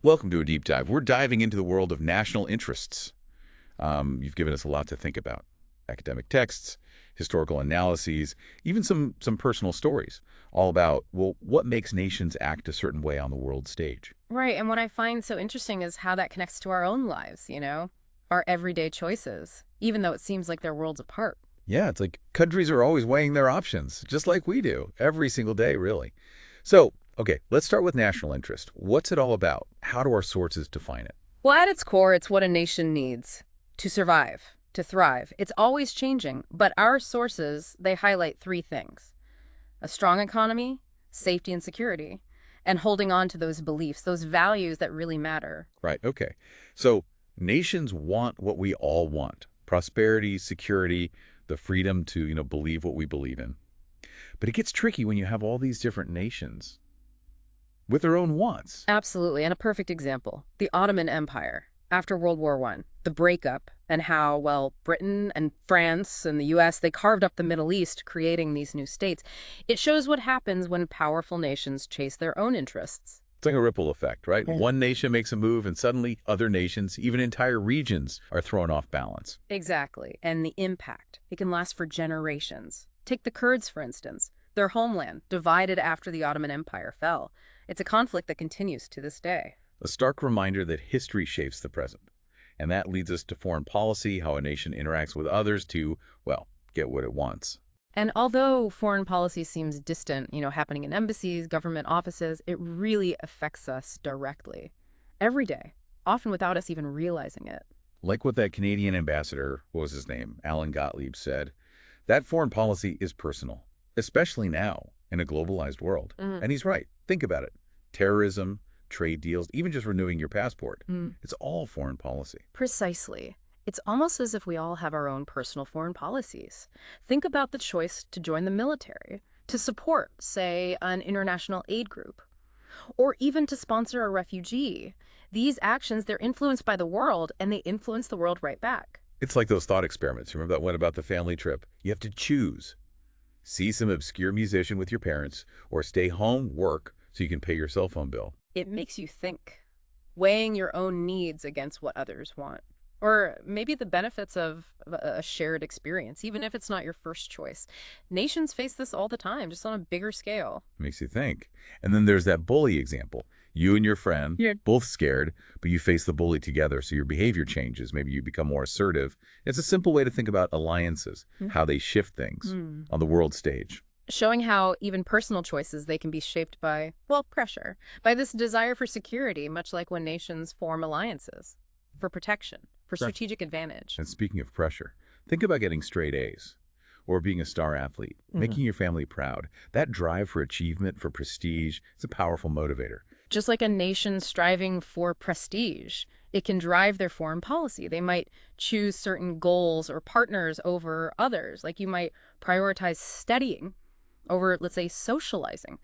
Welcome to a deep dive. We're diving into the world of national interests. You've given us a lot to think about. Academic texts, historical analyses, even some personal stories, all about, well, what makes nations act a certain way on the world stage. Right, and what I find so interesting is how that connects to our own lives, our everyday choices, even though it seems like they're worlds apart. Yeah, it's like countries are always weighing their options, just like we do, every single day, really. So, okay, let's start with national interest. What's it all about? How do our sources define it? Well, at its core, it's what a nation needs to survive, to thrive. It's always changing, but our sources, they highlight three things: a strong economy, safety and security, and holding on to those beliefs, those values that really matter. Right, okay. So, nations want what we all want: prosperity, security, the freedom to, believe what we believe in. But it gets tricky when you have all these different nations with their own wants. Absolutely. And a perfect example, the Ottoman Empire after World War I, the breakup, and how, well, Britain and France and the US, they carved up the Middle East, creating these new states. It shows what happens when powerful nations chase their own interests. It's like a ripple effect, right? Yeah. One nation makes a move and suddenly other nations, even entire regions, are thrown off balance. Exactly. And the impact, it can last for generations. Take the Kurds, for instance. Their homeland, divided after the Ottoman Empire fell. It's a conflict that continues to this day. A stark reminder that history shapes the present. And that leads us to foreign policy, how a nation interacts with others to, well, get what it wants. And although foreign policy seems distant, happening in embassies, government offices, it really affects us directly. Every day, often without us even realizing it. Like what that Canadian ambassador, what was his name, Alan Gottlieb, said, that foreign policy is personal, especially now in a globalized world. Mhm. And he's right. Think about it. Terrorism, trade deals, even just renewing your passport. Mm. It's all foreign policy. Precisely. It's almost as if we all have our own personal foreign policies. Think about the choice to join the military, to support, say, an international aid group, or even to sponsor a refugee. These actions, they're influenced by the world, and they influence the world right back. It's like those thought experiments. Remember that one about the family trip? You have to choose. See some obscure musician with your parents, or stay home, work, so you can pay your cell phone bill. It makes you think, weighing your own needs against what others want. Or maybe the benefits of a shared experience, even if it's not your first choice. Nations face this all the time, just on a bigger scale. Makes you think. And then there's that bully example. You and your friend, Yeah. both scared, but you face the bully together, so your behavior changes. Maybe you become more assertive. It's a simple way to think about alliances, how they shift things Mm. on the world stage. Showing how even personal choices, they can be shaped by, well, pressure, by this desire for security, much like when nations form alliances for protection, for Sure. strategic advantage. And speaking of pressure, think about getting straight A's or being a star athlete, making your family proud. That drive for achievement, for prestige, it's a powerful motivator. Just like a nation striving for prestige, it can drive their foreign policy. They might choose certain goals or partners over others. Like you might prioritize studying over, let's say, socializing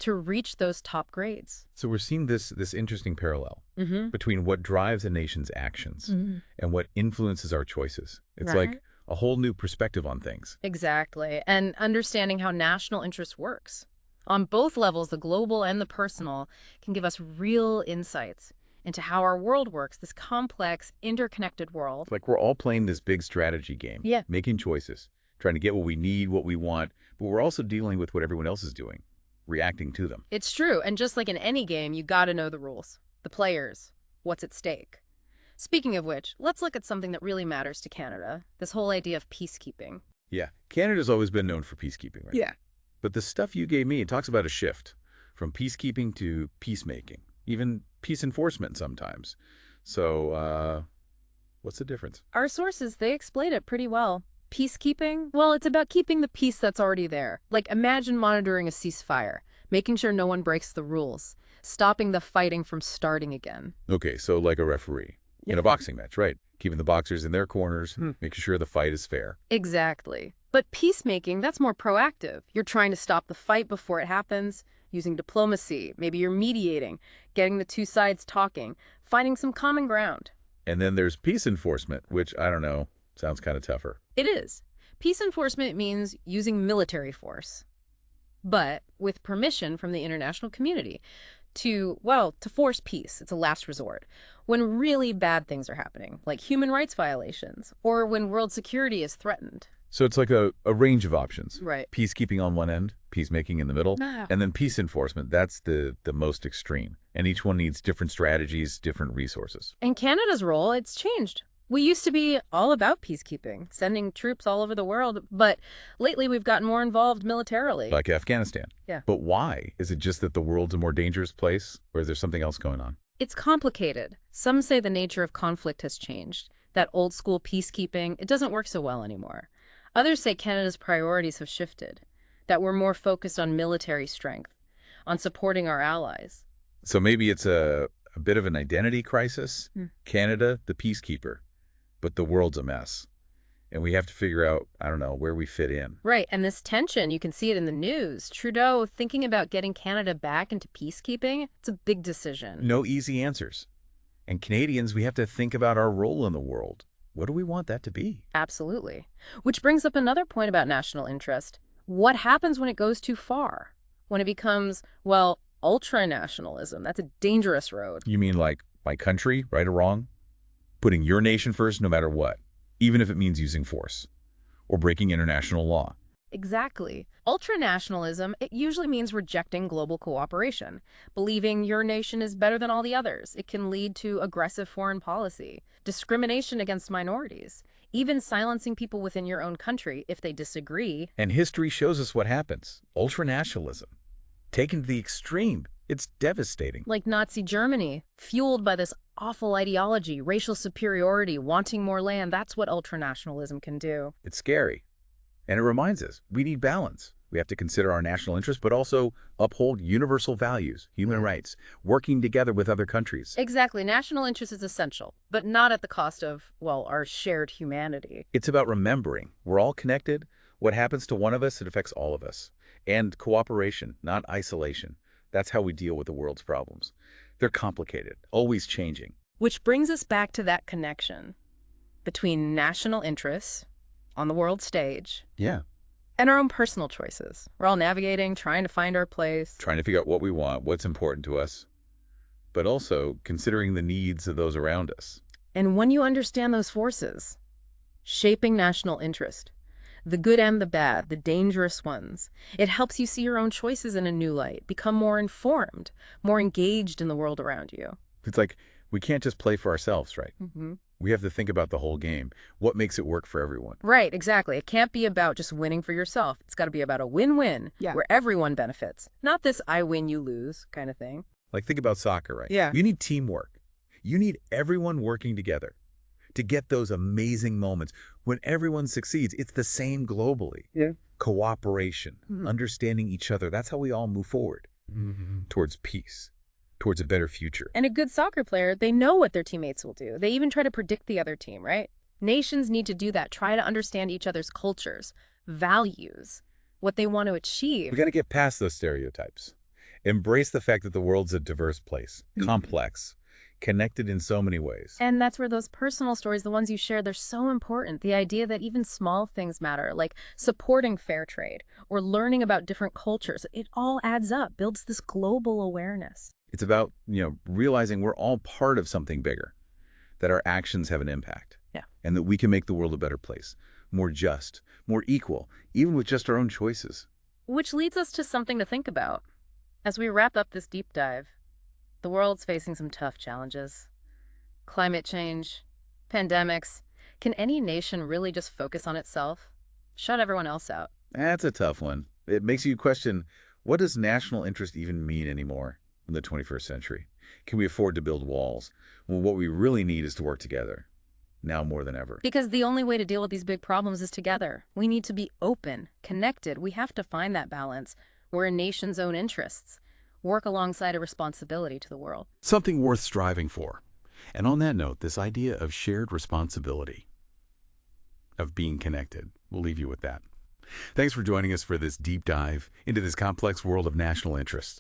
to reach those top grades. So we're seeing this interesting parallel Mm-hmm. between what drives a nation's actions and what influences our choices. It's like Right. a whole new perspective on things. Exactly. And understanding how national interest works on both levels, the global and the personal, can give us real insights into how our world works, this complex, interconnected world. It's like we're all playing this big strategy game, Yeah. making choices, trying to get what we need, what we want, but we're also dealing with what everyone else is doing, reacting to them. It's true. And just like in any game, you got to know the rules, the players, what's at stake. Speaking of which, let's look at something that really matters to Canada, this whole idea of peacekeeping. Yeah, Canada's always been known for peacekeeping, right? Yeah. But the stuff you gave me, it talks about a shift from peacekeeping to peacemaking, even peace enforcement sometimes. So, what's the difference? Our sources, they explain it pretty well. Peacekeeping? Well, it's about keeping the peace that's already there. Like imagine monitoring a ceasefire, making sure no one breaks the rules, stopping the fighting from starting again. Okay, so like a referee in a boxing match, right? Keeping the boxers in their corners, making sure the fight is fair. Exactly. But peacemaking, that's more proactive. You're trying to stop the fight before it happens, using diplomacy. Maybe you're mediating, getting the two sides talking, finding some common ground. And then there's peace enforcement, which, I don't know, sounds kind of tougher. It is. Peace enforcement means using military force, but with permission from the international community to force peace. It's a last resort. When really bad things are happening, like human rights violations, or when world security is threatened. So it's like a range of options. Right. Peacekeeping on one end, peacemaking in the middle, and then peace enforcement. That's the most extreme. And each one needs different strategies, different resources. And Canada's role, it's changed. We used to be all about peacekeeping, sending troops all over the world, but lately we've gotten more involved militarily. Like Afghanistan. Yeah. But why? Is it just that the world's a more dangerous place, or is there something else going on? It's complicated. Some say the nature of conflict has changed. That old school peacekeeping, it doesn't work so well anymore. Others say Canada's priorities have shifted, that we're more focused on military strength, on supporting our allies. So maybe it's a bit of an identity crisis. Canada, the peacekeeper, but the world's a mess. And we have to figure out, I don't know, where we fit in. Right, and this tension, you can see it in the news. Trudeau thinking about getting Canada back into peacekeeping, it's a big decision. No easy answers. And Canadians, we have to think about our role in the world. What do we want that to be? Absolutely. Which brings up another point about national interest. What happens when it goes too far? When it becomes, well, ultra-nationalism. That's a dangerous road. You mean like my country, right or wrong? Putting your nation first no matter what, even if it means using force or breaking international law. Exactly. Ultranationalism, it usually means rejecting global cooperation, believing your nation is better than all the others. It can lead to aggressive foreign policy, discrimination against minorities, even silencing people within your own country if they disagree. And history shows us what happens. Ultranationalism, taken to the extreme, it's devastating. Like Nazi Germany, fueled by this awful ideology, racial superiority, wanting more land. That's what ultranationalism can do. It's scary. And it reminds us, we need balance. We have to consider our national interests, but also uphold universal values, human rights, working together with other countries. Exactly. National interest is essential, but not at the cost of, well, our shared humanity. It's about remembering we're all connected. What happens to one of us, it affects all of us. And cooperation, not isolation. That's how we deal with the world's problems. They're complicated, always changing. Which brings us back to that connection between national interests on the world stage and our own personal choices. We're all navigating, trying to find our place. Trying to figure out what we want, what's important to us, but also considering the needs of those around us. And when you understand those forces, shaping national interest, the good and the bad, the dangerous ones, it helps you see your own choices in a new light, become more informed, more engaged in the world around you. It's like we can't just play for ourselves, right? We have to think about the whole game. What makes it work for everyone? Right, exactly. It can't be about just winning for yourself. It's got to be about a win-win where everyone benefits. Not this I win, you lose kind of thing. Like think about soccer, right? Yeah. You need teamwork. You need everyone working together to get those amazing moments. When everyone succeeds, it's the same globally. Cooperation, understanding each other. That's how we all move forward towards peace, towards a better future. And a good soccer player, they know what their teammates will do. They even try to predict the other team, right? Nations need to do that, try to understand each other's cultures, values, what they want to achieve. We got to get past those stereotypes. Embrace the fact that the world's a diverse place, complex, connected in so many ways. And that's where those personal stories, the ones you share, they're so important. The idea that even small things matter, like supporting fair trade or learning about different cultures, it all adds up, builds this global awareness. It's about, realizing we're all part of something bigger, that our actions have an impact, and that we can make the world a better place, more just, more equal, even with just our own choices. Which leads us to something to think about. As we wrap up this deep dive, the world's facing some tough challenges. Climate change, pandemics. Can any nation really just focus on itself? Shut everyone else out? That's a tough one. It makes you question, what does national interest even mean anymore in the 21st century? Can we afford to build walls? Well, what we really need is to work together, now more than ever. Because the only way to deal with these big problems is together. We need to be open, connected. We have to find that balance. We're a nation's own interests. Work alongside a responsibility to the world. Something worth striving for. And on that note, this idea of shared responsibility, of being connected, we'll leave you with that. Thanks for joining us for this deep dive into this complex world of national interest.